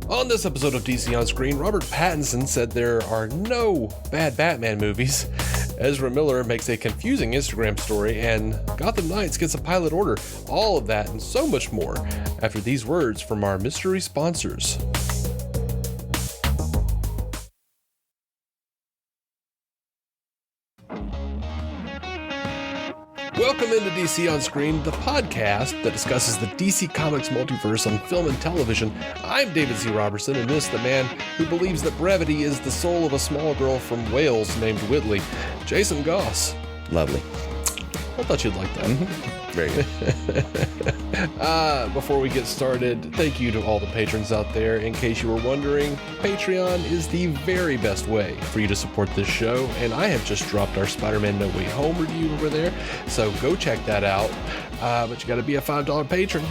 On this episode of DC On Screen, Robert Pattinson said there are no bad Batman movies. Ezra Miller makes a confusing Instagram story, and Gotham Knights gets a pilot order. All of that and so much more after these words from our mystery sponsors. Welcome into DC On Screen, the podcast that discusses the DC Comics multiverse on film and television. I'm David C. Robertson, and this the man who believes that brevity is the soul of a small girl from Wales named Whitley, Jason Goss. Lovely. I thought you'd like that. Very good. Before we get started, thank you to all the patrons out there. In case you were wondering, Patreon is the very best way for you to support this show, and I have just dropped our Spider-Man No Way Home review over there, so go check that out. But you got to be a $5 patron.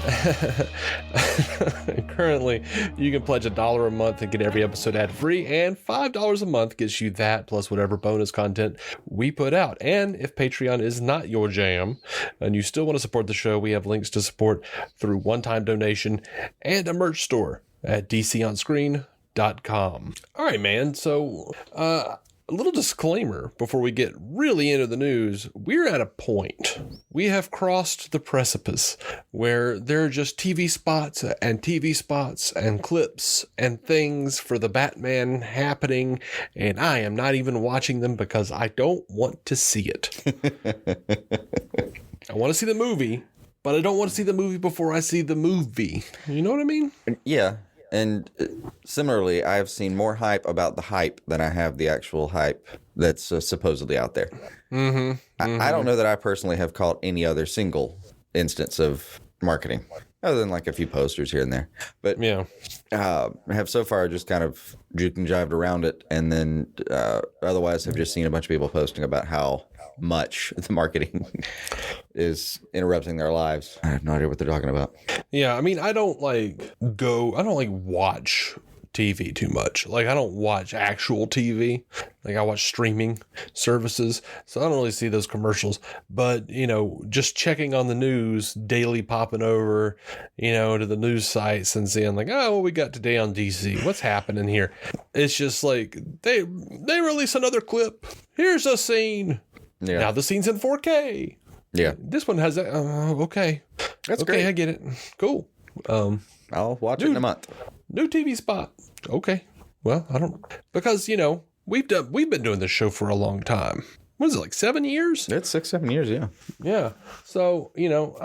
Currently, you can pledge $1 a month and get every episode ad-free, and $5 a month gets you that plus whatever bonus content we put out. And if Patreon is not your jam, and you still want to support the show, we have links to support through one-time donation and a merch store at dconscreen.com. All right, man. So, a little disclaimer before we get really into the news. We're at a point. We have crossed the precipice where there are just TV spots and clips and things for the Batman happening, and I am not even watching them because I don't want to see it. I want to see the movie, but I don't want to see the movie before I see the movie. You know what I mean? Yeah. And similarly, I've seen more hype about the hype than I have the actual hype that's supposedly out there. I don't know that I personally have caught any other single instance of marketing, other than like a few posters here and there. But yeah, I have so far just kind of juked and jived around it, and then otherwise have just seen a bunch of people posting about how much the marketing is interrupting their lives. I have no idea what they're talking about. Yeah, I mean, I don't watch TV too much. Like, I don't watch actual TV. Like, I watch streaming services, so I don't really see those commercials. But, you know, just checking on the news, daily popping over, you know, to the news sites and seeing like, oh, what we got today on DC? What's happening here? It's just like, they release another clip. Here's a scene. Yeah. Now the scene's in 4K. Yeah. This one has that. Okay. That's great. I get it. Cool. I'll watch it in a month. New TV spot. Okay. Well, I don't, because, you know, we've been doing this show for a long time. What is it, like 7 years? It's 6-7 years, yeah. Yeah. So, you know,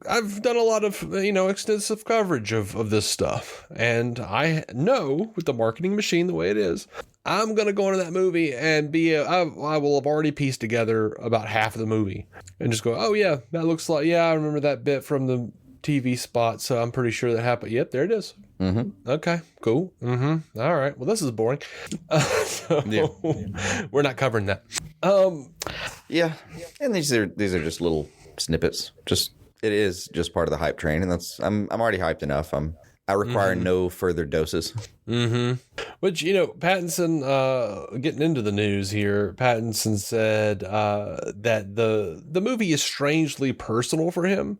I've done a lot of, you know, extensive coverage of this stuff. And I know with the marketing machine the way it is, I'm going to go into that movie and I will have already pieced together about half of the movie and just go, oh yeah, that looks like, yeah, I remember that bit from the TV spot. So I'm pretty sure that happened. Yep, there it is. Mm-hmm. Okay, cool. Mm-hmm. All right. Well, this is boring. We're not covering that. Yeah. And these are just little snippets. It is just part of the hype train, and I'm already hyped enough. I require no further doses. Which, you know, Pattinson, getting into the news here, Pattinson said that the movie is strangely personal for him.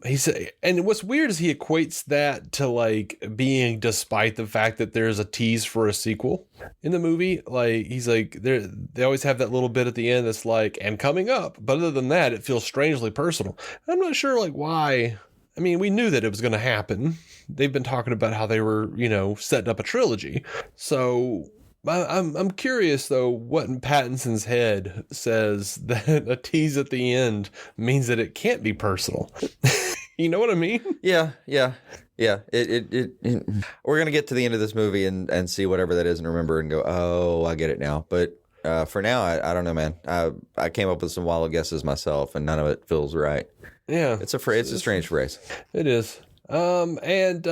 He said, and what's weird is he equates that to like being despite the fact that there's a tease for a sequel in the movie. Like, he's like, they always have that little bit at the end that's like, and coming up. But other than that, it feels strangely personal. I'm not sure like why. I mean, we knew that it was going to happen. They've been talking about how they were, you know, setting up a trilogy. So I'm curious, though, what in Pattinson's head says that a tease at the end means that it can't be personal. You know what I mean? Yeah. We're going to get to the end of this movie and see whatever that is and remember and go, oh, I get it now. But for now, I don't know, man. I came up with some wild guesses myself, and none of it feels right. Yeah. It's a strange phrase. It is. And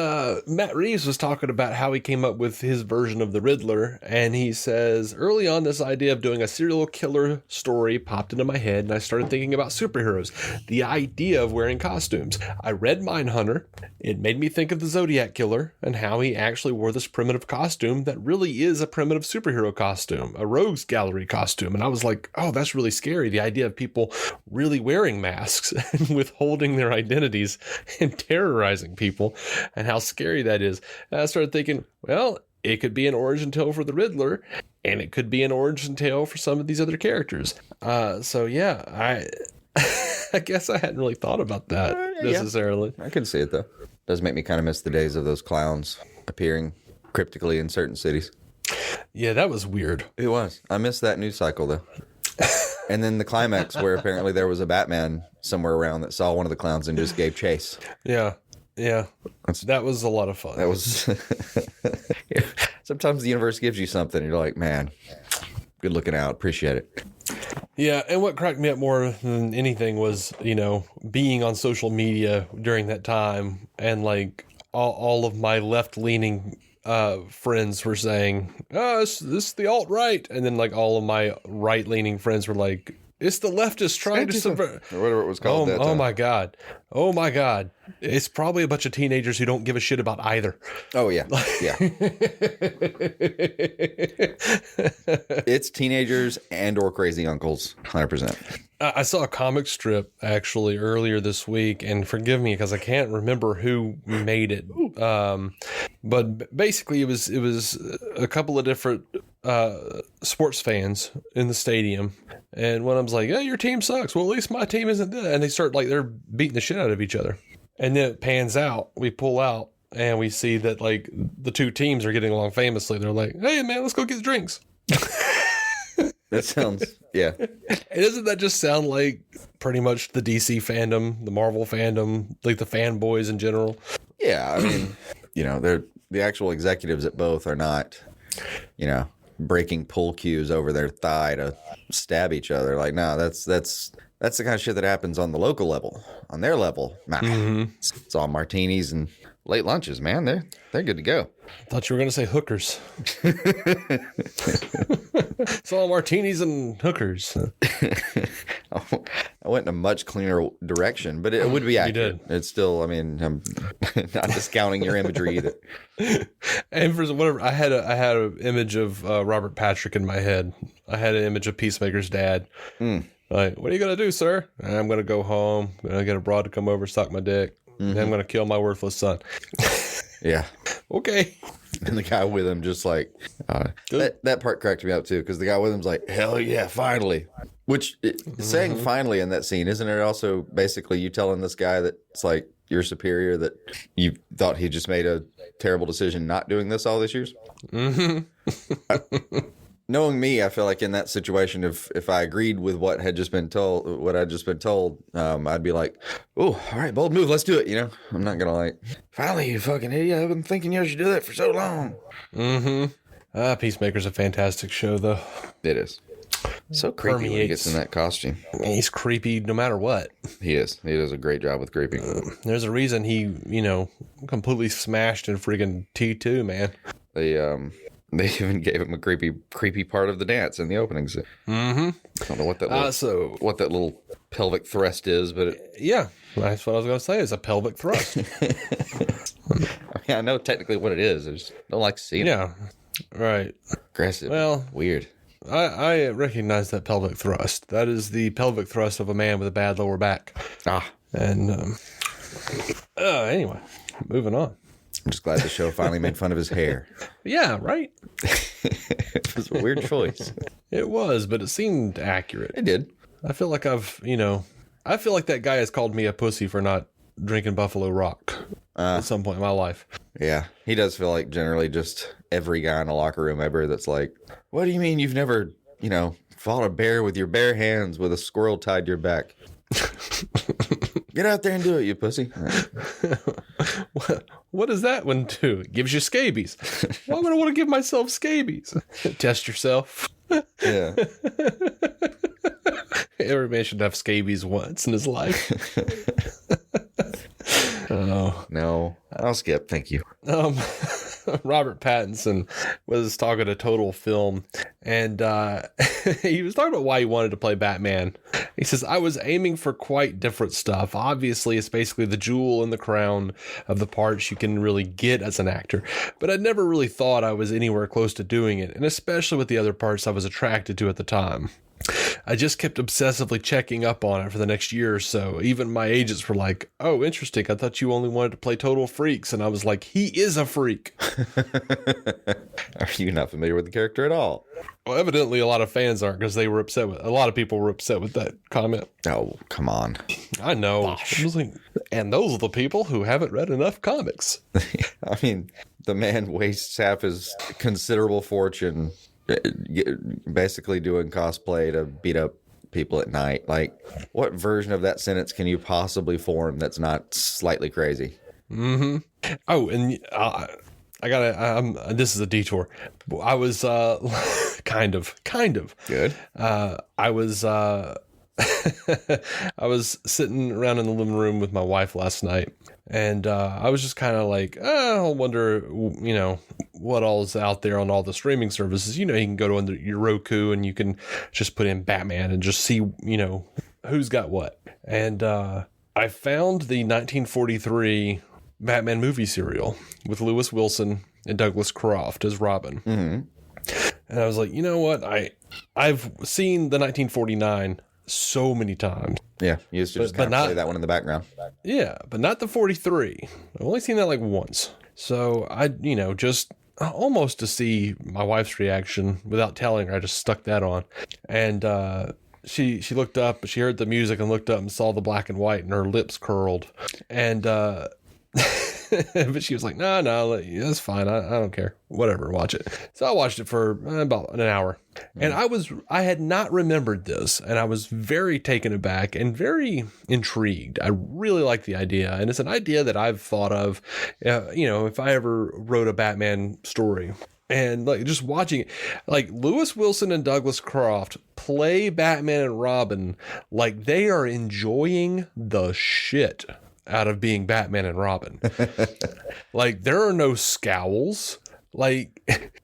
Matt Reeves was talking about how he came up with his version of the Riddler, and he says, early on, this idea of doing a serial killer story popped into my head, and I started thinking about superheroes, the idea of wearing costumes. I read Mindhunter. It made me think of the Zodiac Killer and how he actually wore this primitive costume that really is a primitive superhero costume, a rogues gallery costume. And I was like, oh, that's really scary. The idea of people really wearing masks and withholding their identities and terrorizing terrorizing people and how scary that is. And I started thinking, well, it could be an origin tale for the Riddler, and it could be an origin tale for some of these other characters. So yeah, I guess I hadn't really thought about that necessarily. I can see it though. Does make me kind of miss the days of those clowns appearing cryptically in certain cities. Yeah, that was weird. It was. I missed that news cycle though. And then the climax where apparently there was a Batman somewhere around that saw one of the clowns and just gave chase. Yeah. That was a lot of fun. That was. Sometimes the universe gives you something and you're like, man, good looking out. Appreciate it. Yeah, and what cracked me up more than anything was, being on social media during that time, and like all of my left-leaning friends were saying, "Oh, this is the alt-right," and then like all of my right-leaning friends were like, "It's the leftists trying to subvert," or whatever it was called. Oh my god! It's probably a bunch of teenagers who don't give a shit about either. Oh yeah. It's teenagers and or crazy uncles, 100%. I saw a comic strip actually earlier this week, and forgive me because I can't remember who made it. But basically, it was a couple of different sports fans in the stadium, and one of them's like, "Yeah, your team sucks." Well, at least my team isn't that. And they start like they're beating the shit out of each other, and then it pans out. We pull out, and we see that like the two teams are getting along famously. They're like, "Hey, man, let's go get drinks." That sounds, yeah. And doesn't that just sound like pretty much the DC fandom, the Marvel fandom, like the fanboys in general? Yeah, I mean, they're the actual executives at both are not, breaking pull cues over their thigh to stab each other. Like, no, that's the kind of shit that happens on the local level. On their level, nah, it's all martinis and late lunches, man. They're good to go. I thought you were going to say hookers. It's all martinis and hookers. I went in a much cleaner direction, but it would be accurate. You did. It's still, I mean, I'm not discounting your imagery either. And for whatever, I had an image of Robert Patrick in my head. I had an image of Peacemaker's dad. Like, what are you going to do, sir? I'm going to go home. I'm going to get a broad to come over, suck my dick. Then I'm going to kill my worthless son. Yeah. Okay. And the guy with him just like, that part cracked me up too, because the guy with him's like, hell yeah, finally. Which, saying finally in that scene, isn't it also basically you telling this guy that it's like your superior that you thought he just made a terrible decision not doing this all these years? Knowing me, I feel like in that situation, if I agreed with what I'd just been told, I'd be like, "Oh, all right, bold move, let's do it." I'm not gonna like, finally, you fucking idiot! I've been thinking you should do that for so long. Peacemaker's a fantastic show, though. It is. So creepy when he gets in that costume. He's creepy no matter what. He is. He does a great job with creepy. There's a reason he, completely smashed in friggin' T2, man. They even gave him a creepy part of the dance in the opening scene. I don't know what that what that little pelvic thrust is, but yeah, that's what I was going to say. Is a pelvic thrust. I know technically what it is. I just don't like seeing it. Yeah, right. Aggressive. Well, weird. I recognize that pelvic thrust. That is the pelvic thrust of a man with a bad lower back. And anyway, moving on. I'm just glad the show finally made fun of his hair. Yeah, right? It was a weird choice. It was, but it seemed accurate. It did. I feel like I feel like that guy has called me a pussy for not drinking Buffalo Rock at some point in my life. Yeah, he does feel like generally just every guy in the locker room ever that's like, what do you mean you've never, fought a bear with your bare hands with a squirrel tied to your back? Get out there and do it, you pussy. What does that one do? It gives you scabies. Why would I want to give myself scabies? Test yourself. Yeah. Every man should have scabies once in his life. Oh. No, I'll skip. Thank you. Robert Pattinson was talking to Total Film, and he was talking about why he wanted to play Batman. He says, I was aiming for quite different stuff. Obviously, it's basically the jewel in the crown of the parts you can really get as an actor, but I never really thought I was anywhere close to doing it, and especially with the other parts I was attracted to at the time. I just kept obsessively checking up on it for the next year or so. Even my agents were like, oh, interesting. I thought you only wanted to play Total Freaks. And I was like, he is a freak. Are you not familiar with the character at all? Well, evidently a lot of fans aren't, because they were upset with, a lot of people were upset with that comment. Oh, come on. I know. I was like, and those are the people who haven't read enough comics. I mean, the man wastes half his considerable fortune basically doing cosplay to beat up people at night. Like, what version of that sentence can you possibly form that's not slightly crazy? Mm-hmm. Oh, and this is a detour. I was kind of Good. I was I was sitting around in the living room with my wife last night, and I was just kind of like, I wonder, what all is out there on all the streaming services. You can go to your Roku and you can just put in Batman and just see, who's got what. And I found the 1943 Batman movie serial with Lewis Wilson and Douglas Croft as Robin. Mm-hmm. And I was like, you know what? I've seen the 1949 so many times. Yeah, you used to just kind of play that one in the background. Yeah, but not the 43. I've only seen that like once. So I, just almost to see my wife's reaction without telling her, I just stuck that on. And she looked up, she heard the music and looked up and saw the black and white, and her lips curled. And but she was like, no, that's fine. I don't care. Whatever, watch it. So I watched it for about an hour. And I had not remembered this, and I was very taken aback and very intrigued. I really like the idea, and it's an idea that I've thought of, if I ever wrote a Batman story. And like just watching it, like Lewis Wilson and Douglas Croft play Batman and Robin like they are enjoying the shit out of being Batman and Robin. Like, there are no scowls. Like,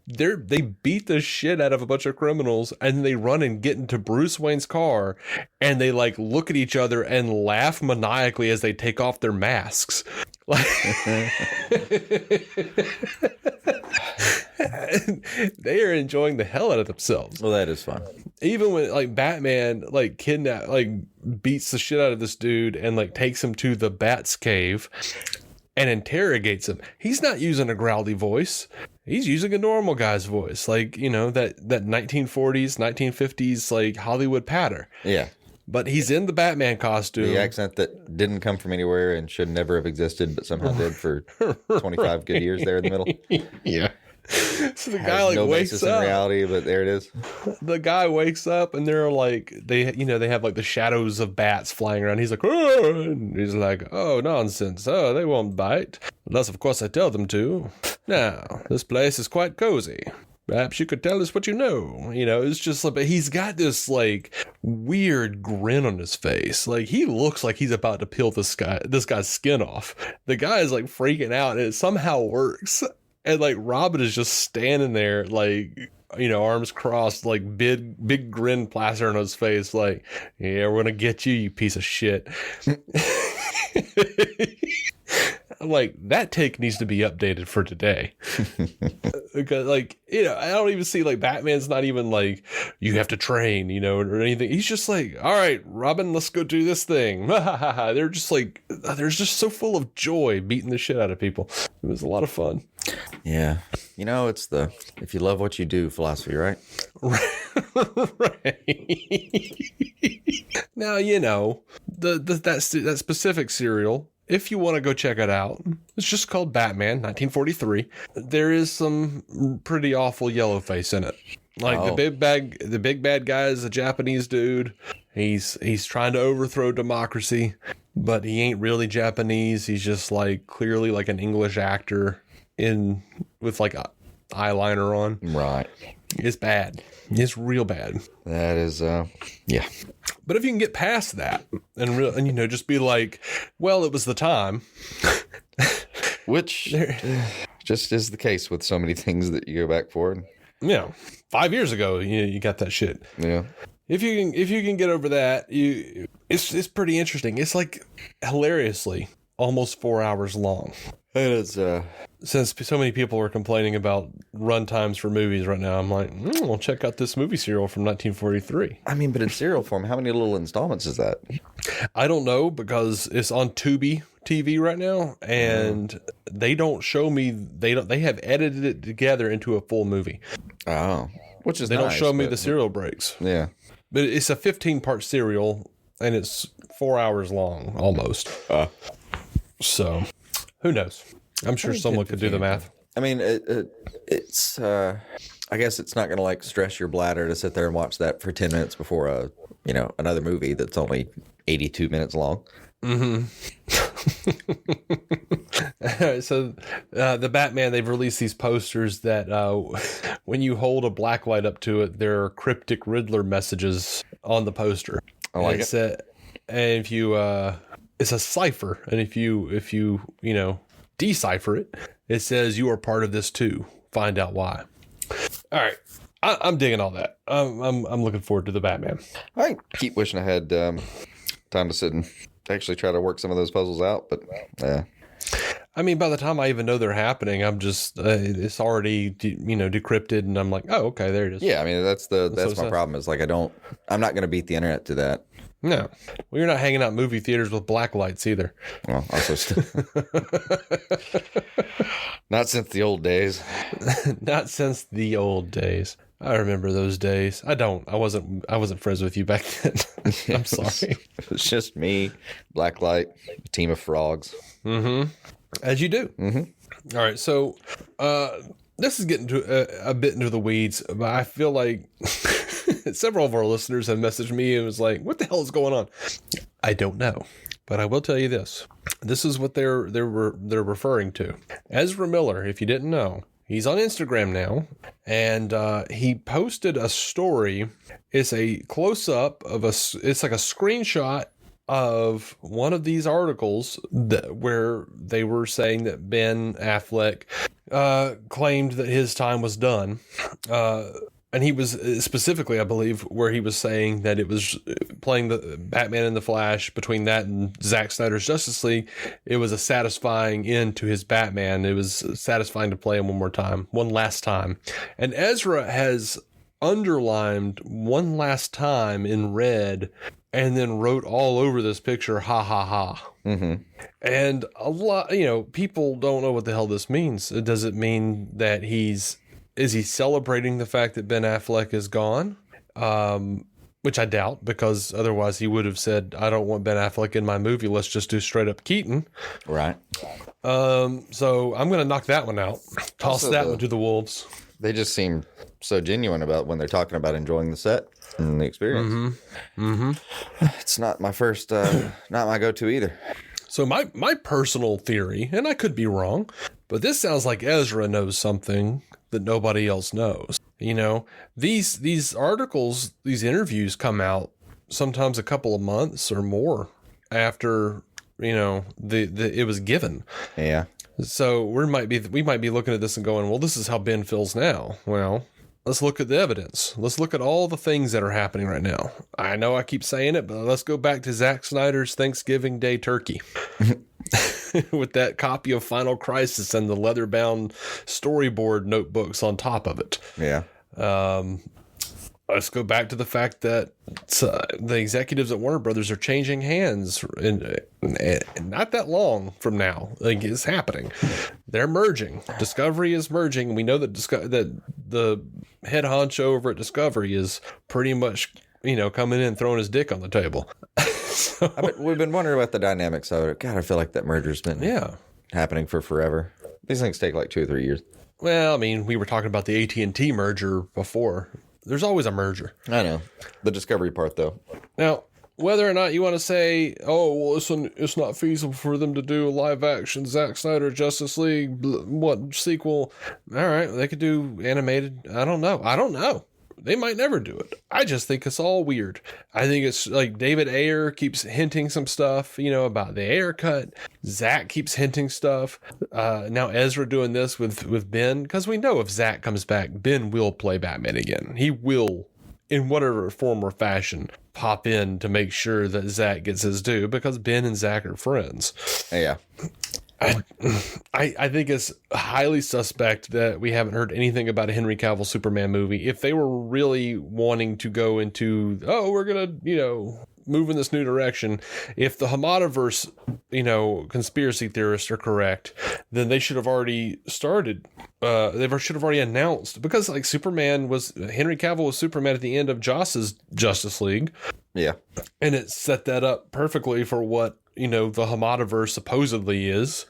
they beat the shit out of a bunch of criminals, and they run and get into Bruce Wayne's car, and they like look at each other and laugh maniacally as they take off their masks. Like, they are enjoying the hell out of themselves. Well, that is fun. Even when like Batman beats the shit out of this dude and like takes him to the Bat's cave and interrogates him. He's not using a growly voice. He's using a normal guy's voice, like, that 1940s, 1950s like Hollywood patter. Yeah. But he's in the Batman costume. The accent that didn't come from anywhere and should never have existed, but somehow did for 25 good years there in the middle. Yeah. So the guy like no wakes basis up. in reality, but there it is. The guy wakes up and they're like, they have like the shadows of bats flying around. He's like, oh, and he's like, oh, nonsense. Oh, they won't bite. Unless, of course, I tell them to. Now, this place is quite cozy. Perhaps you could tell us what you know. It's just like, but he's got this like weird grin on his face. Like, he looks like he's about to peel this guy's skin off. The guy is like freaking out, and it somehow works. And like Robin is just standing there, like, arms crossed, like big grin plastered on his face, like, yeah, we're gonna get you, you piece of shit. I'm like, that take needs to be updated for today. Because like, I don't even see like Batman's not even like, you have to train, or anything. He's just like, all right, Robin, let's go do this thing. They're just like, they're just so full of joy beating the shit out of people. It was a lot of fun. Yeah. It's the, if you love what you do philosophy, right? Right. Now, that specific serial, if you want to go check it out, it's just called Batman 1943. There is some pretty awful yellow face in it. Like the big bad guy is a Japanese dude. He's trying to overthrow democracy, but he ain't really Japanese. He's just like clearly like an English actor with like a eyeliner on. Right. It's bad. It's real bad. That is, yeah. But if you can get past that and just be like, well, it was the time. Which just is the case with so many things that you go back for. 5 years ago, you got that shit. Yeah. If you can get over that, it's pretty interesting. It's like hilariously almost 4 hours long. It is, since so many people are complaining about run times for movies right now, I'm like, we'll check out this movie serial from 1943. I mean, but in serial form, how many little installments is that? I don't know, because it's on Tubi TV right now, and they don't show me. They have edited it together into a full movie. Oh, which is they nice, don't show me the serial breaks. Yeah, but it's a 15-part serial, and it's 4 hours long almost. So, who knows? I'm sure someone could do the math. I mean, it's. I guess it's not going to like stress your bladder to sit there and watch that for 10 minutes before another movie that's only 82 minutes long. Mm-hmm. So the Batman, they've released these posters that when you hold a blacklight up to it, there are cryptic Riddler messages on the poster. I like it. And if you it's a cipher, and if you decipher it, it says you are part of this too. Find out why. All right, I'm digging all that. I'm looking forward to the Batman. I keep wishing I had time to sit and actually try to work some of those puzzles out, but I mean, by the time I even know they're happening, I'm just it's already decrypted, and I'm like, oh, okay, there it is. Yeah, I mean that's my problem. Is like I'm not going to beat the internet to that. No, well, you're not hanging out movie theaters with black lights either. Well, also not since the old days. Not since the old days. I remember those days. I wasn't friends with you back then. I'm sorry. It's just me, Blacklight, a team of frogs. Mm-hmm. As you do. Mm-hmm. All right. So this is getting to a bit into the weeds, but I feel like several of our listeners have messaged me and was like, what the hell is going on? I don't know. But I will tell you this. This is what they're referring to. Ezra Miller, if you didn't know, he's on Instagram now, and he posted a story. It's a close-up of it's like a screenshot of one of these articles where they were saying that Ben Affleck claimed that his time was done. And he was specifically, I believe, where he was saying that it was playing the Batman and the Flash, between that and Zack Snyder's Justice League, it was a satisfying end to his Batman. It was satisfying to play him one last time. And Ezra has underlined one last time in red, and then wrote all over this picture, ha ha ha. Mm-hmm. And a lot, people don't know what the hell this means. Does it mean that is he celebrating the fact that Ben Affleck is gone? Which I doubt, because otherwise he would have said, I don't want Ben Affleck in my movie. Let's just do straight up Keaton. Right. So I'm going to knock that one out. Toss that one to the wolves. They just seem so genuine about when they're talking about enjoying the set and the experience. Mm-hmm. Mm-hmm. It's not my first, not my go-to either. So my personal theory, and I could be wrong, but this sounds like Ezra knows something that nobody else knows. These articles, these interviews come out sometimes a couple of months or more after, it was given. Yeah. So we might be looking at this and going, well, this is how Ben feels now. Well, let's look at the evidence. Let's look at all the things that are happening right now. I know I keep saying it, but let's go back to Zack Snyder's Thanksgiving Day turkey. With that copy of Final Crisis and the leather-bound storyboard notebooks on top of it. Yeah. Let's go back to the fact that the executives at Warner Brothers are changing hands in not that long from now. Like, it's happening. They're merging. Discovery is merging. We know that that the head honcho over at Discovery is pretty much, coming in and throwing his dick on the table. We've been wondering about the dynamics of it. God, I feel like that merger's been happening for forever. These things take like 2 or 3 years. Well, I mean, we were talking about the AT&T merger before. There's always a merger. I know. The Discovery part, though. Now, whether or not you want to say, oh, well, it's not feasible for them to do a live-action Zack Snyder Justice League sequel. All right, they could do animated. I don't know. They might never do it. I just think it's all weird. I think it's like David Ayer keeps hinting some stuff, about the Ayer cut. Zach keeps hinting stuff. Now Ezra doing this with Ben, because we know if Zach comes back, Ben will play Batman again. He will, in whatever form or fashion, pop in to make sure that Zach gets his due, because Ben and Zach are friends. Yeah. I think it's highly suspect that we haven't heard anything about a Henry Cavill Superman movie. If they were really wanting to go into, we're going to, move in this new direction. If the Hamadaverse, conspiracy theorists are correct, then they should have already started. They should have already announced, because like Henry Cavill was Superman at the end of Joss's Justice League. Yeah. And it set that up perfectly for what, the Hamadaverse supposedly is.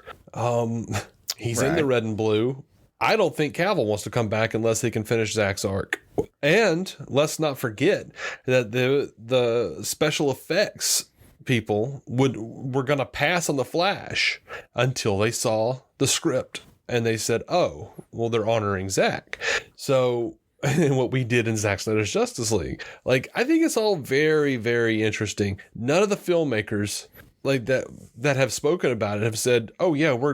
He's in the red and blue. I don't think Cavill wants to come back unless he can finish Zack's arc. And let's not forget that the special effects people were going to pass on the Flash until they saw the script and they said, "Oh, well, they're honoring Zack." So, and what we did in Zack Snyder's Justice League, like, I think it's all very, very interesting. None of the filmmakers like that have spoken about it have said, "Oh yeah, we're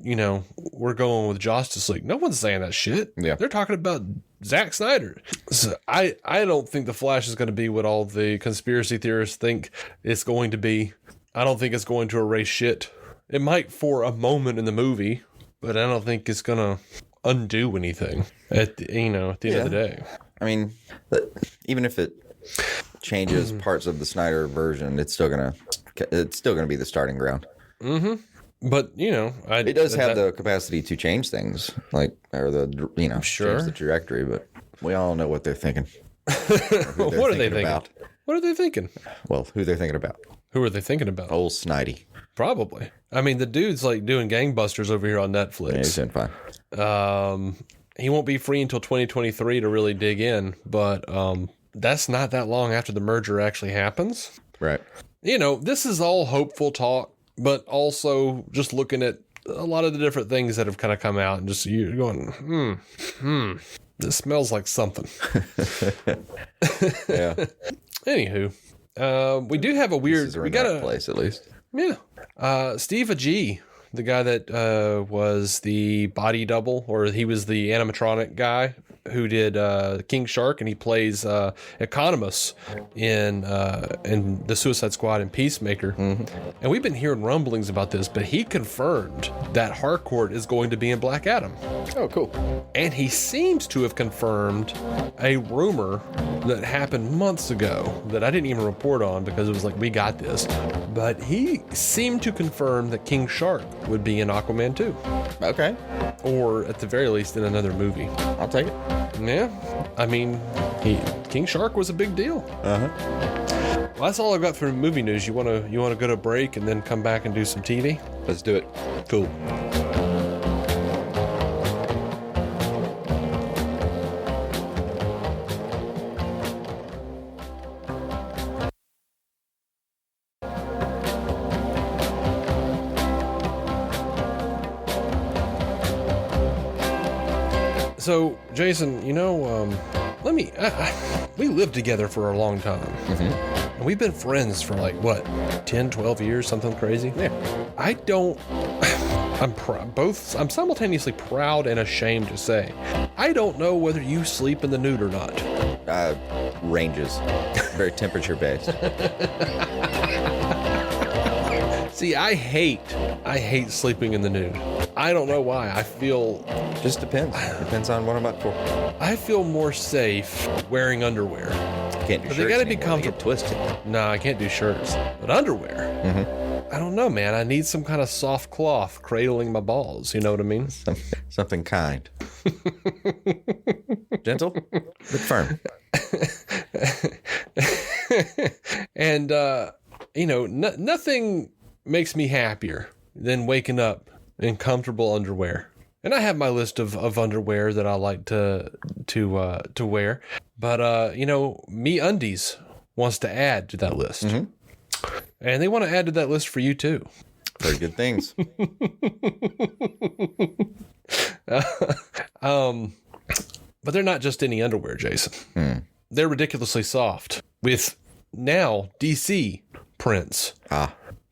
going with Justice League." No one's saying that shit. Yeah, they're talking about Zack Snyder. So I don't think the Flash is going to be what all the conspiracy theorists think it's going to be. I don't think it's going to erase shit. It might for a moment in the movie, but I don't think it's going to undo anything at the end of the day. I mean, even if it changes parts of the Snyder version, it's still gonna be the starting ground. Mm-hmm. But it does have the capacity to change things, change the trajectory. But we all know what they're thinking. What are they thinking about? What are they thinking? Well, who they're thinking about? Who are they thinking about? Old Snidey. Probably. I mean, the dude's like doing gangbusters over here on Netflix. Yeah, he's doing fine. He won't be free until 2023 to really dig in, but that's not that long after the merger actually happens. Right. This is all hopeful talk, but also just looking at a lot of the different things that have kind of come out and just you're going, this smells like something. Yeah. Anywho, we do have a weird, we got a place at least. Yeah. Steve Agee, the guy that was the body double, or he was the animatronic guy who did King Shark, and he plays Economos in the Suicide Squad and Peacemaker. Mm-hmm. And we've been hearing rumblings about this, but he confirmed that Harcourt is going to be in Black Adam. Oh, cool. And he seems to have confirmed a rumor that happened months ago that I didn't even report on because it was like, we got this. But he seemed to confirm that King Shark would be in Aquaman 2. Okay. Or at the very least in another movie. I'll take it. Yeah. I mean, King Shark was a big deal. Uh-huh. Well, that's all I've got for movie news. You wanna go to break and then come back and do some TV? Let's do it. Cool. So, Jason, we lived together for a long time. Mm-hmm. And we've been friends for 10, 12 years, something crazy. Yeah. I'm simultaneously proud and ashamed to say, I don't know whether you sleep in the nude or not. Ranges. Very temperature based. See, I hate sleeping in the nude. I don't know why. I feel... Just depends. Depends on what I'm up for. I feel more safe wearing underwear. Can't do but shirts they gotta be anymore. comfortable. They get twisted. No, I can't do shirts. But underwear. I don't know, man. I need some kind of soft cloth cradling my balls. You know what I mean? Something kind. Gentle, but firm. And, nothing makes me happier than waking up in comfortable underwear. And I have my list of underwear that I like to wear. But, MeUndies wants to add to that list. Mm-hmm. And they want to add to that list for you, too. Very good things. But they're not just any underwear, Jason. They're ridiculously soft with now DC prints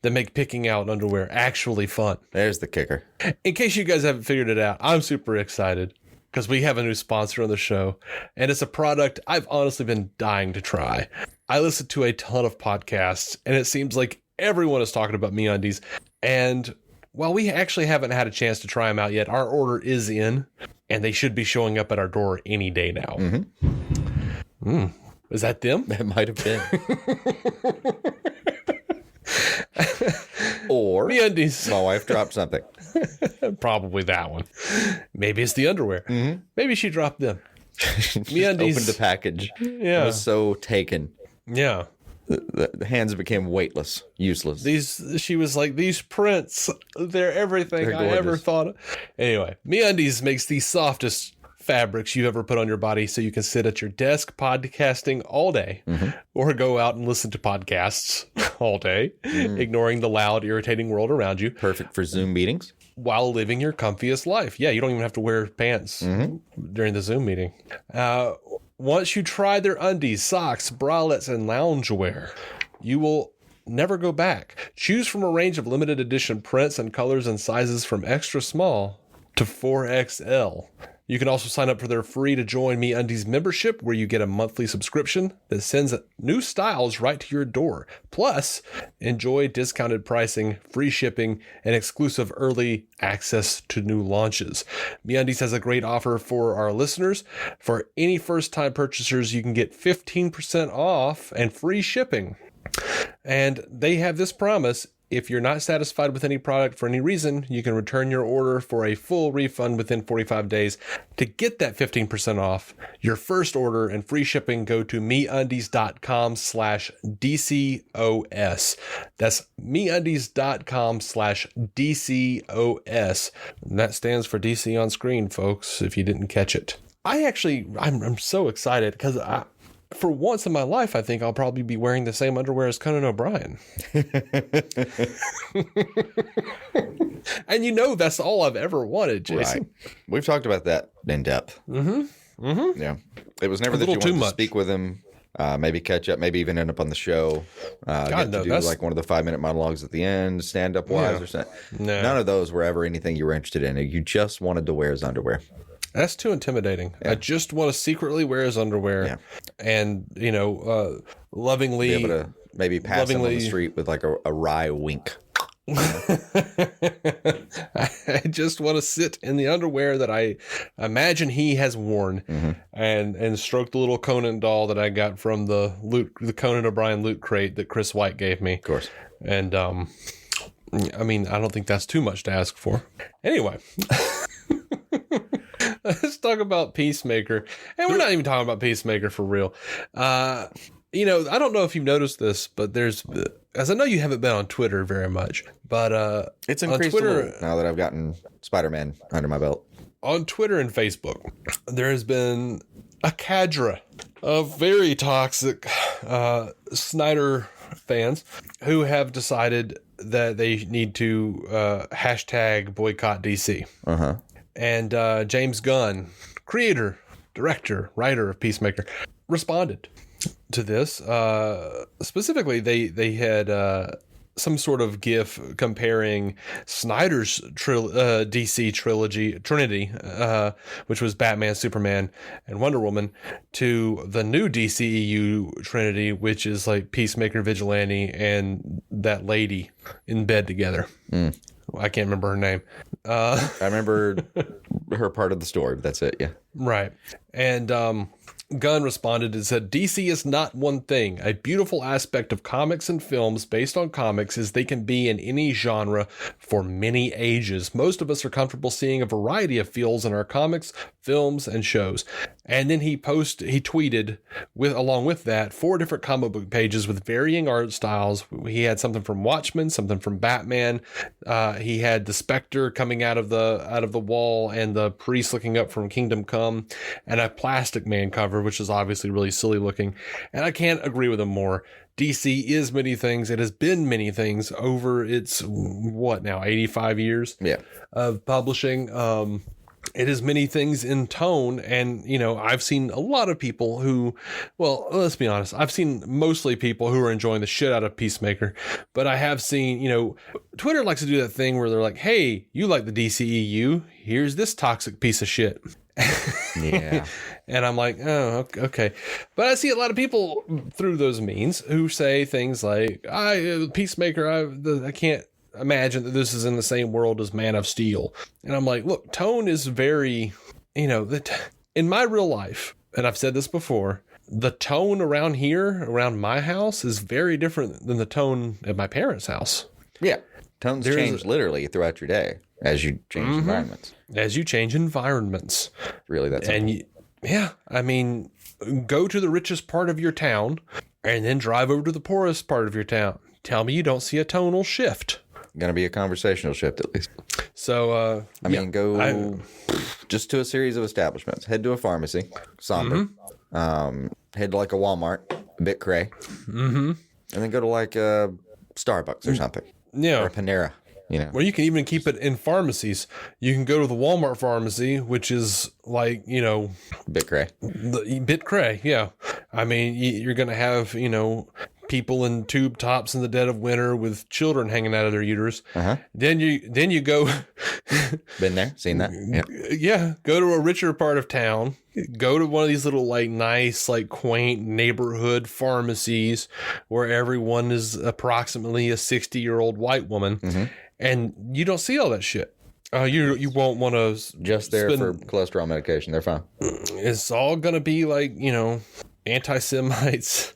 that make picking out underwear actually fun. There's the kicker. In case you guys haven't figured it out, I'm super excited because we have a new sponsor on the show, and it's a product I've honestly been dying to try. I listen to a ton of podcasts, and it seems like everyone is talking about MeUndies, and while we actually haven't had a chance to try them out yet, our order is in, and they should be showing up at our door any day now. Is that them? That might have been. Or MeUndies. my wife dropped something. Probably that one. Maybe it's the underwear. Maybe she dropped them. MeUndies Opened the package. Yeah. It was so taken. Yeah. The hands became weightless, useless. She was like, these prints, they're everything They're I ever gorgeous. thought of. Anyway, MeUndies makes the softest fabrics you ever put on your body so you can sit at your desk podcasting all day or go out and listen to podcasts all day, ignoring the loud, irritating world around you Perfect for Zoom meetings. while living your comfiest life. Yeah, you don't even have to wear pants during the Zoom meeting. Once you try their undies, socks, bralettes, and loungewear, you will never go back. Choose from a range of limited edition prints and colors and sizes from extra small to 4XL. You can also sign up for their free to join MeUndies membership, where you get a monthly subscription that sends new styles right to your door. Plus, enjoy discounted pricing, free shipping, and exclusive early access to new launches. MeUndies has a great offer for our listeners. For any first-time purchasers, you can get 15% off and free shipping. And they have this promise: if you're not satisfied with any product for any reason, you can return your order for a full refund within 45 days. To get that 15% off your first order and free shipping, go to MeUndies.com/DCOS. That's MeUndies.com/DCOS. And that stands for DC on screen, folks, if you didn't catch it. I'm so excited because for once in my life, I think I'll probably be wearing the same underwear as Conan O'Brien. And that's all I've ever wanted, Jason. Right. We've talked about that in depth. Yeah. It was never that you wanted to speak with him, maybe catch up, maybe even end up on the show. Get to do like one of the 5-minute monologues at the end, stand-up wise or something. No. None of those were ever anything you were interested in. You just wanted to wear his underwear. That's too intimidating. Yeah. I just want to secretly wear his underwear and, lovingly... be able to maybe pass him on the street with like a wry wink. I just want to sit in the underwear that I imagine he has worn and stroke the little Conan doll that I got from the Conan O'Brien loot crate that Chris White gave me. Of course. And, I don't think that's too much to ask for. Anyway... Let's talk about Peacemaker. And we're not even talking about Peacemaker for real. I don't know if you've noticed this, but as I know you haven't been on Twitter very much, but it's increased on Twitter now that I've gotten Spider-Man under my belt. On Twitter and Facebook, there has been a cadre of very toxic Snyder fans who have decided that they need to hashtag boycott DC. And James Gunn, creator, director, writer of Peacemaker, responded to this. Specifically, they had some sort of GIF comparing Snyder's DC trilogy, Trinity, which was Batman, Superman, and Wonder Woman, to the new DCEU Trinity, which is like Peacemaker, Vigilante, and that lady in bed together. I can't remember her name. I remember her part of the story, but that's it. Yeah. Right. And Gunn responded and said, DC is not one thing. A beautiful aspect of comics and films based on comics is they can be in any genre for many ages. Most of us are comfortable seeing a variety of feels in our comics, films, and shows. And then he tweeted along with that 4 different comic book pages with varying art styles. He had something from Watchmen, something from Batman. He had the Spectre coming out of the wall and the priest looking up from Kingdom Come, and a Plastic Man cover, which is obviously really silly looking. And I can't agree with him more. DC is many things. It has been many things over its 85 years of publishing. It is many things in tone, and I've seen a lot of people who, well, let's be honest, I've seen mostly people who are enjoying the shit out of Peacemaker, but I have seen, Twitter likes to do that thing where they're like, hey, you like the DCEU, here's this toxic piece of shit. Yeah. And I'm like, oh, okay. But I see a lot of people through those means who say things like, Peacemaker, I can't imagine that this is in the same world as Man of Steel. And I'm like, look, tone is very, in my real life, and I've said this before, the tone around here, around my house, is very different than the tone at my parents' house. Yeah. Tones change literally throughout your day as you change environments. As you change environments. Really, that's go to the richest part of your town and then drive over to the poorest part of your town. Tell me you don't see a tonal shift. Going to be a conversational shift at least. So, go just to a series of establishments. Head to a pharmacy, somber. Head to like a Walmart, a bit cray. And then go to like a Starbucks or something. Yeah. Or a Panera. Well, you can even keep it in pharmacies. You can go to the Walmart pharmacy, which is like, bit cray. Bit cray, yeah. I mean, you're going to have, people in tube tops in the dead of winter with children hanging out of their uterus. Then you go. Been there, seen that. Yeah. Go to a richer part of town. Go to one of these little like nice, like quaint neighborhood pharmacies where everyone is approximately a 60-year-old white woman. And you don't see all that shit. You won't want to just there for cholesterol medication. They're fine. It's all going to be like, anti-Semites.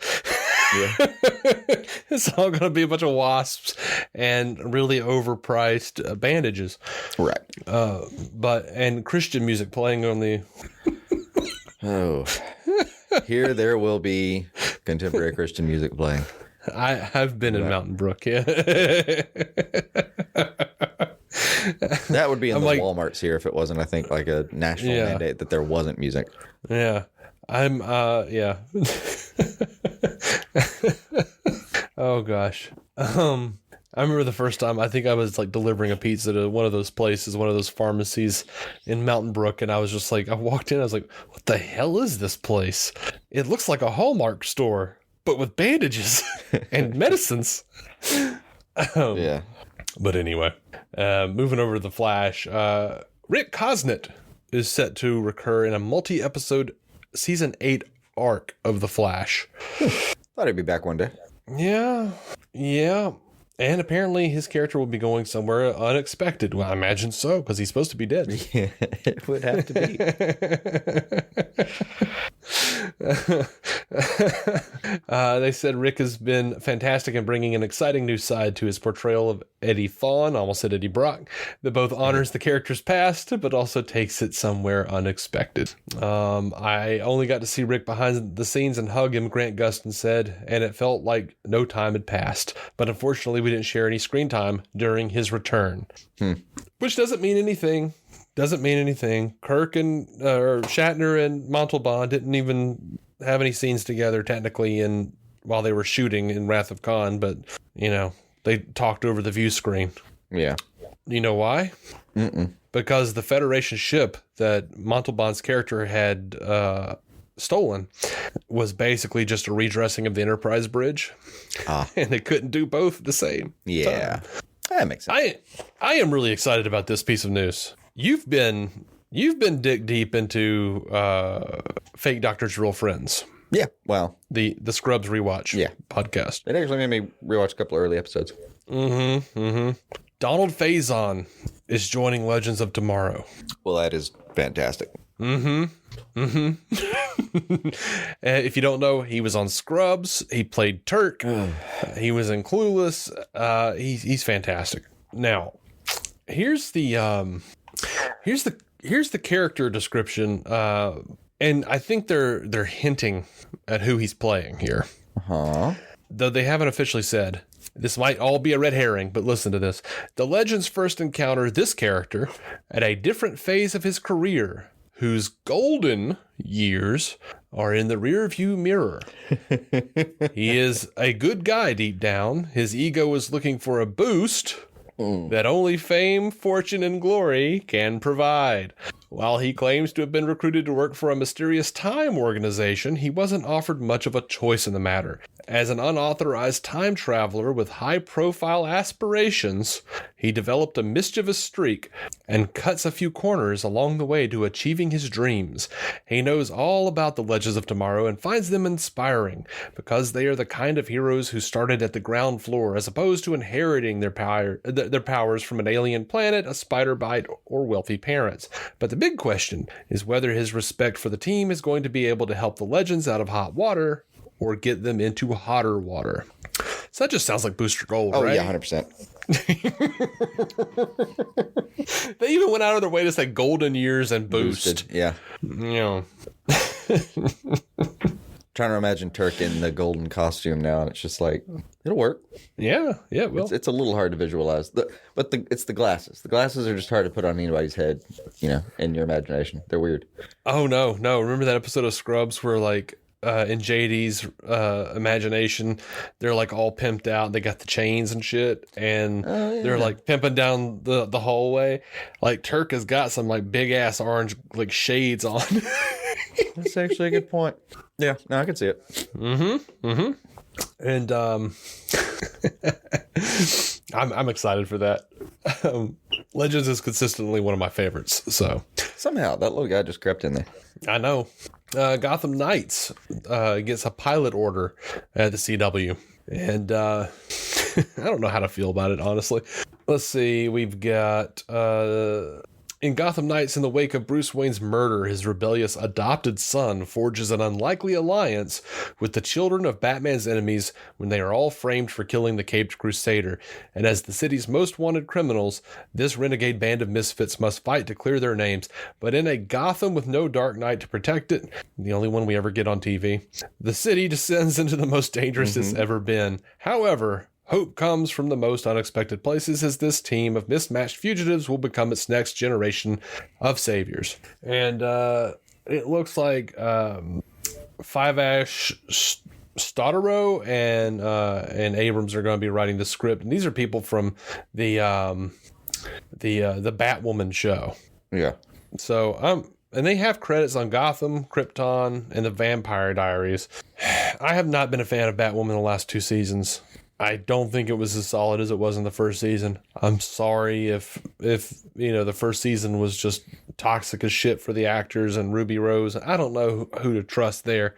Yeah. It's all going to be a bunch of wasps and really overpriced bandages. Right. And Christian music playing on the... Here there will be contemporary Christian music playing. I've been in Mountain Brook, yeah. That would be in the Walmarts here if it wasn't, I think, like a national mandate that there wasn't music. Yeah. Yeah. Oh, gosh. I remember the first time, I think I was like delivering a pizza to one of those places, one of those pharmacies in Mountain Brook. And I was just like, I walked in, I was like, what the hell is this place? It looks like a Hallmark store, but with bandages and medicines. Yeah. But anyway, moving over to The Flash, Rick Cosnett is set to recur in a multi-episode season 8 arc of The Flash. Thought he'd be back one day. Yeah. And apparently his character will be going somewhere unexpected. Well, I imagine so, because he's supposed to be dead. Yeah, it would have to be. They said Rick has been fantastic in bringing an exciting new side to his portrayal of Eddie Thawne, almost said Eddie Brock, that both honors the character's past, but also takes it somewhere unexpected. I only got to see Rick behind the scenes and hug him, Grant Gustin said, and it felt like no time had passed. But unfortunately, we didn't share any screen time during his return. Which doesn't mean anything. Kirk and Shatner and Montalban didn't even have any scenes together technically while they were shooting in Wrath of Khan, but they talked over the view screen. Yeah. You know why? Because the Federation ship that Montalban's character had stolen was basically just a redressing of the Enterprise bridge. And they couldn't do both at the same time. That makes sense. I am really excited about this piece of news. You've been dick deep into Fake Doctor's Real Friends. Yeah, well, the Scrubs rewatch podcast. It actually made me rewatch a couple of early episodes. Donald Faison is joining Legends of Tomorrow. Well, that is fantastic. If you don't know, he was on Scrubs. He played Turk. He was in Clueless. He's fantastic. Now, here's the character description, and I think they're hinting at who he's playing here. Though they haven't officially said. This might all be a red herring, but listen to this. The Legends first encounter this character at a different phase of his career, whose golden years are in the rearview mirror. He is a good guy deep down. His ego is looking for a boost that only fame, fortune, and glory can provide. While he claims to have been recruited to work for a mysterious time organization, he wasn't offered much of a choice in the matter. As an unauthorized time traveler with high-profile aspirations, he developed a mischievous streak and cuts a few corners along the way to achieving his dreams. He knows all about the Legends of Tomorrow and finds them inspiring because they are the kind of heroes who started at the ground floor as opposed to inheriting their powers from an alien planet, a spider bite, or wealthy parents. But the big question is whether his respect for the team is going to be able to help the Legends out of hot water or get them into hotter water. So that just sounds like Booster Gold, right? Oh, yeah, 100%. They even went out of their way to say golden years and boost. Boosted, yeah. Trying to imagine Turk in the golden costume now, and it's just like, it'll work. Yeah, well. It's a little hard to visualize. It's the glasses. The glasses are just hard to put on anybody's head, in your imagination. They're weird. Oh, no. Remember that episode of Scrubs where, like, in JD's imagination, they're like all pimped out. They got the chains and shit, and they're like pimping down the hallway. Like Turk has got some like big ass orange like shades on. That's actually a good point. Yeah, no, I can see it. And I'm excited for that. Legends is consistently one of my favorites. So somehow that little guy just crept in there. I know. Gotham Knights gets a pilot order at the CW. And I don't know how to feel about it, honestly. Let's see. We've got... in Gotham Knights, in the wake of Bruce Wayne's murder, his rebellious adopted son forges an unlikely alliance with the children of Batman's enemies when they are all framed for killing the Caped Crusader. And as the city's most wanted criminals, this renegade band of misfits must fight to clear their names. But in a Gotham with no Dark Knight to protect it, the only one we ever get on TV, the city descends into the most dangerous it's ever been. However, hope comes from the most unexpected places as this team of mismatched fugitives will become its next generation of saviors. And it looks like Five Ash Stotterow and Abrams are going to be writing the script. And these are people from the Batwoman show. Yeah. So and they have credits on Gotham, Krypton, and the Vampire Diaries. I have not been a fan of Batwoman the last 2 seasons. I don't think it was as solid as it was in the first season. I'm sorry if the first season was just toxic as shit for the actors and Ruby Rose. I don't know who to trust there.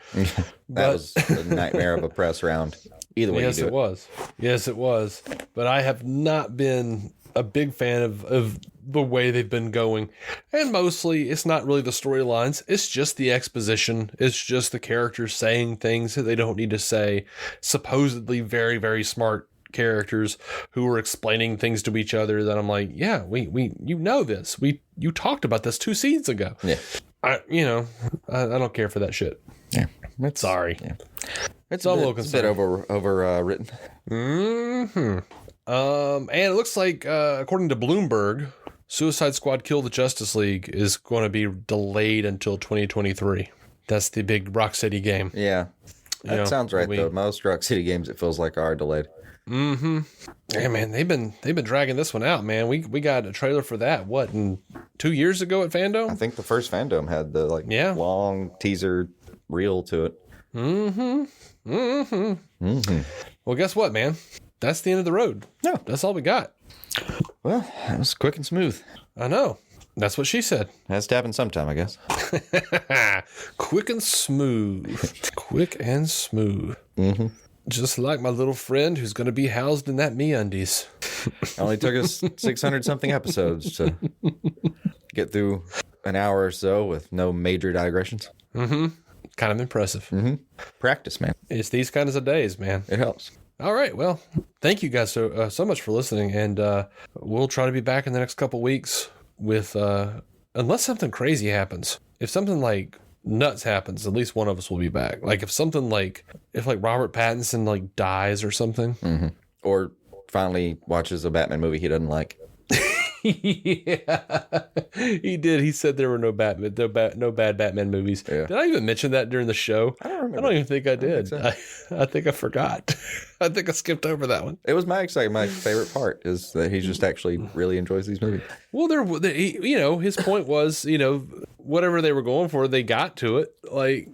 That was a nightmare of a press round. Either way, yes, it was. Yes, it was. But I have not been a big fan of the way they've been going. And mostly, it's not really the storylines. It's just the exposition. It's just the characters saying things that they don't need to say. Supposedly very, very smart characters who are explaining things to each other that I'm like, yeah, we you know this. You talked about this 2 seasons ago. Yeah. I don't care for that shit. Yeah. Sorry. Yeah. It's a bit overwritten. And it looks like, according to Bloomberg, Suicide Squad Kill the Justice League is going to be delayed until 2023. That's the big Rock City game. Yeah. That sounds right, though. Most Rock City games, it feels like, are delayed. Yeah, man, they've been dragging this one out, man. We got a trailer for that, 2 years ago at Fandom? I think the first Fandom had the long teaser reel to it. Well, guess what, man? That's the end of the road. Yeah. That's all we got. Well, that was quick and smooth. I know. That's what she said. Has to happen sometime, I guess. Quick and smooth. Quick and smooth. Just like my little friend who's going to be housed in that MeUndies. Only took us 600-something episodes to get through an hour or so with no major digressions. Kind of impressive. Practice, man. It's these kinds of days, man. It helps. All right. Well, thank you guys so much for listening. And we'll try to be back in the next couple weeks with, unless something crazy happens. If something like nuts happens, at least one of us will be back. Like if Robert Pattinson dies or something. Or finally watches a Batman movie he doesn't like. Yeah, he did. He said there were no bad Batman movies. Yeah. Did I even mention that during the show? I don't remember. I don't even think I did. I think I forgot. I think I skipped over that one. It was my favorite part is that he just actually really enjoys these movies. Well, his point was, whatever they were going for, they got to it. Like,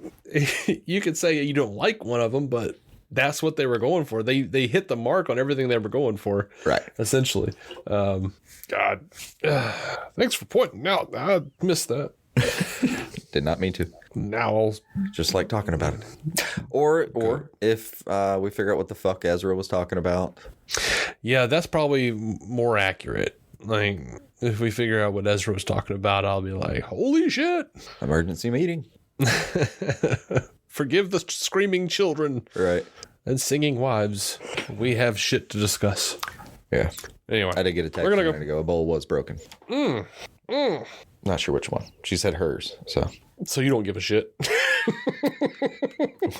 you could say you don't like one of them, but that's what they were going for. They hit the mark on everything they were going for. Right. Essentially. God. Thanks for pointing out. I missed that. Did not mean to. Now I'll just like talking about it. Or if we figure out what the fuck Ezra was talking about. Yeah, that's probably more accurate. Like, if we figure out what Ezra was talking about, I'll be like, holy shit. Emergency meeting. Forgive the screaming children. Right. And singing wives. We have shit to discuss. Yeah. Anyway. I did get a text a minute ago. A bowl was broken. Not sure which one. She said hers, so. So you don't give a shit.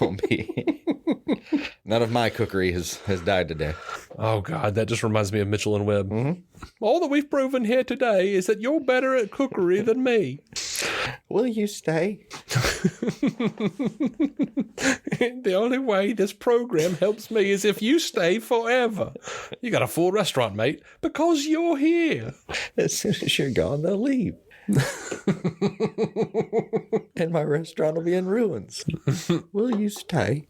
Won't be. None of my cookery has died today. Oh, God, that just reminds me of Mitchell and Webb. Mm-hmm. All that we've proven here today is that you're better at cookery than me. Will you stay? The only way this program helps me is if you stay forever. You got a full restaurant, mate, because you're here. As soon as you're gone, they'll leave. And my restaurant will be in ruins. Will you stay?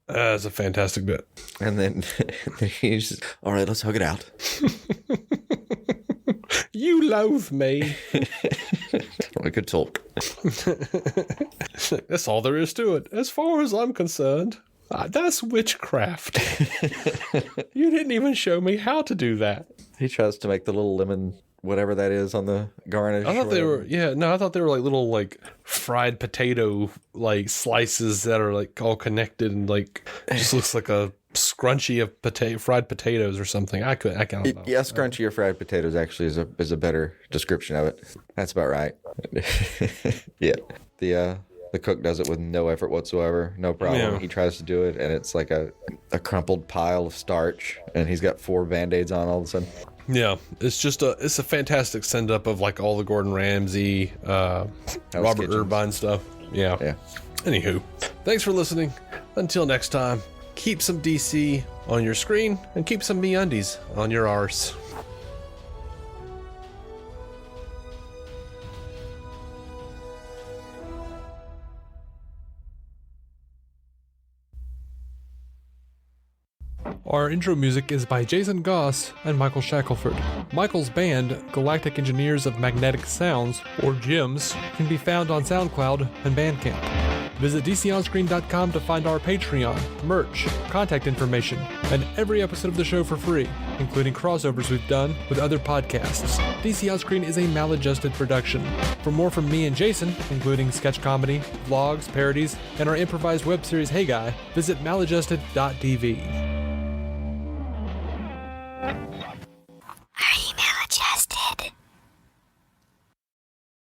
That's a fantastic bit. And then he's just, all right, let's hug it out. You loathe me. We could talk. That's all there is to it. As far as I'm concerned, that's witchcraft. You didn't even show me how to do that. He tries to make the little lemon, whatever that is, on the garnish. I thought they were, I thought they were like little like fried potato like slices that are like all connected and like just looks like a scrunchie of fried potatoes or something. I can't know. Yeah, scrunchy or fried potatoes actually is a better description of it. That's about right. Yeah. The cook does it with no effort whatsoever, no problem. Yeah. He tries to do it, and it's like a crumpled pile of starch, and he's got 4 Band-Aids on all of a sudden. Yeah, it's a fantastic send up of like all the Gordon Ramsay, Robert Irvine stuff. Yeah. Anywho, thanks for listening. Until next time, keep some DC on your screen and keep some MeUndies on your arse. Our intro music is by Jason Goss and Michael Shackelford. Michael's band, Galactic Engineers of Magnetic Sounds, or GEMS, can be found on SoundCloud and Bandcamp. Visit DCOnScreen.com to find our Patreon, merch, contact information, and every episode of the show for free, including crossovers we've done with other podcasts. DC On Screen is a maladjusted production. For more from me and Jason, including sketch comedy, vlogs, parodies, and our improvised web series Hey Guy, visit maladjusted.tv.